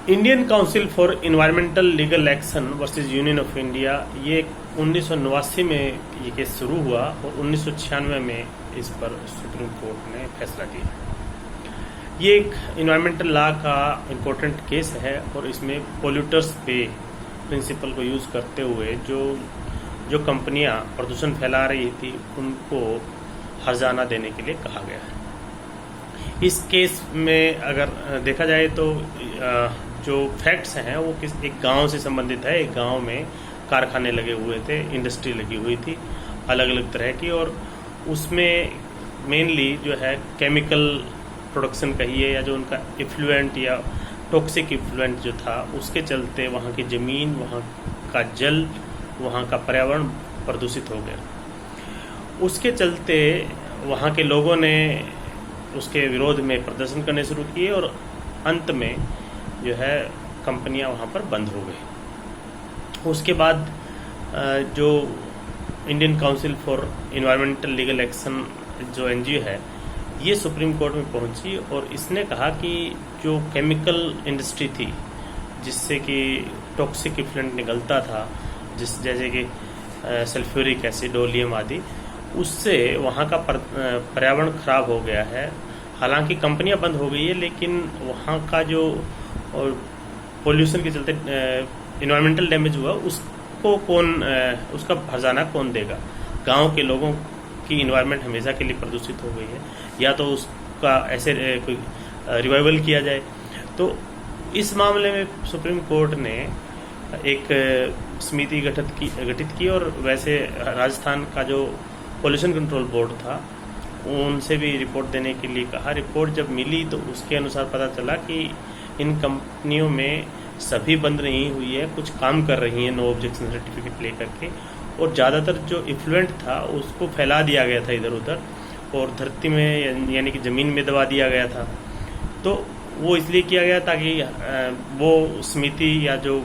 Indian council for environmental legal action versus union of India, ये 1989 में ये case शुरू हुआ और 1996 में इस पर सुप्रीम कोर्ट ने फैसला दिया। ये एक इन्वायरमेंटल लॉ का इम्पोर्टेंट केस है और इसमें पोल्यूटर्स पे प्रिंसिपल को यूज करते हुए जो कंपनियां प्रदूषण फैला रही थी उनको हर्जाना देने के लिए कहा गया है। इस केस में अगर देखा जाए तो जो फैक्ट्स हैं वो एक गांव से संबंधित है। एक गांव में कारखाने लगे हुए थे, इंडस्ट्री लगी हुई थी अलग अलग तरह की, और उसमें मेनली जो है केमिकल प्रोडक्शन कहिए या जो उनका इफ्लुएंट या टॉक्सिक इफ्लुएंट जो था उसके चलते वहाँ की ज़मीन, वहाँ का जल, वहाँ का पर्यावरण प्रदूषित हो गया। उसके चलते वहाँ के लोगों ने उसके विरोध में प्रदर्शन करने शुरू किए और अंत में जो है कंपनियां वहाँ पर बंद हो गई। उसके बाद जो Indian council for environmental legal action जो एनजीओ है, ये सुप्रीम कोर्ट में पहुंची और इसने कहा कि जो केमिकल इंडस्ट्री थी जिससे कि टॉक्सिक इफ्लुएंट निकलता था, जैसे कि सल्फ्यूरिक एसिड, ओलियम आदि, उससे वहाँ का पर्यावरण खराब हो गया है। हालांकि कंपनियां बंद हो गई है, लेकिन वहाँ का जो पोल्यूशन के चलते इन्वायरमेंटल डैमेज हुआ उसको उसका हर्जाना कौन देगा? गांव के लोगों की इन्वायरमेंट हमेशा के लिए प्रदूषित हो गई है, या तो उसका ऐसे कोई रिवाइवल किया जाए। तो इस मामले में सुप्रीम कोर्ट ने एक समिति गठित की और वैसे राजस्थान का जो पोल्यूशन कंट्रोल बोर्ड था उनसे भी रिपोर्ट देने के लिए कहा। रिपोर्ट जब मिली तो उसके अनुसार पता चला कि इन कंपनियों में सभी बंद नहीं हुई है, कुछ काम कर रही हैं नो ऑब्जेक्शन सर्टिफिकेट लेकर के, और ज़्यादातर जो इफ्लुएंट था उसको फैला दिया गया था इधर उधर और धरती में यानी कि ज़मीन में दबा दिया गया था। तो वो इसलिए किया गया ताकि वो समिति या जो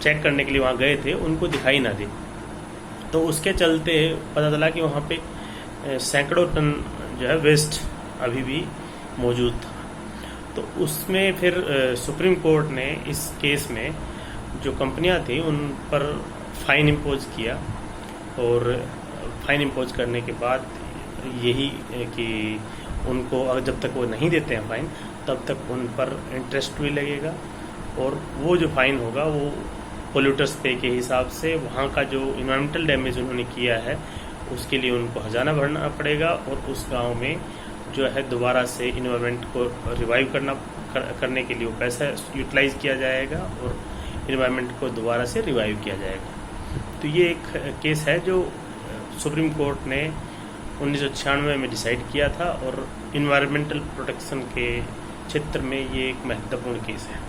चेक करने के लिए वहाँ गए थे उनको दिखाई ना दे। तो उसके चलते पता चला कि वहाँ पे सैकड़ों टन जो है वेस्ट अभी भी मौजूद था। तो उसमें फिर सुप्रीम कोर्ट ने इस केस में जो कंपनियां थी उन पर फाइन इम्पोज किया, और फाइन इम्पोज करने के बाद यही कि उनको जब तक वो नहीं देते हैं फाइन तब तक उन पर इंटरेस्ट भी लगेगा, और वो जो फाइन होगा वो पोल्यूटर्स पे के हिसाब से वहाँ का जो इन्वायरमेंटल डैमेज उन्होंने किया है उसके लिए उनको हर्जाना भरना पड़ेगा, और उस गांव में जो है दोबारा से इन्वायरमेंट को रिवाइव करने के लिए वो पैसा यूटिलाइज किया जाएगा और इन्वायरमेंट को दोबारा से रिवाइव किया जाएगा। तो ये एक केस है जो सुप्रीम कोर्ट ने 1996 में डिसाइड किया था, और इन्वायरमेंटल प्रोटेक्शन के क्षेत्र में ये एक महत्वपूर्ण केस है।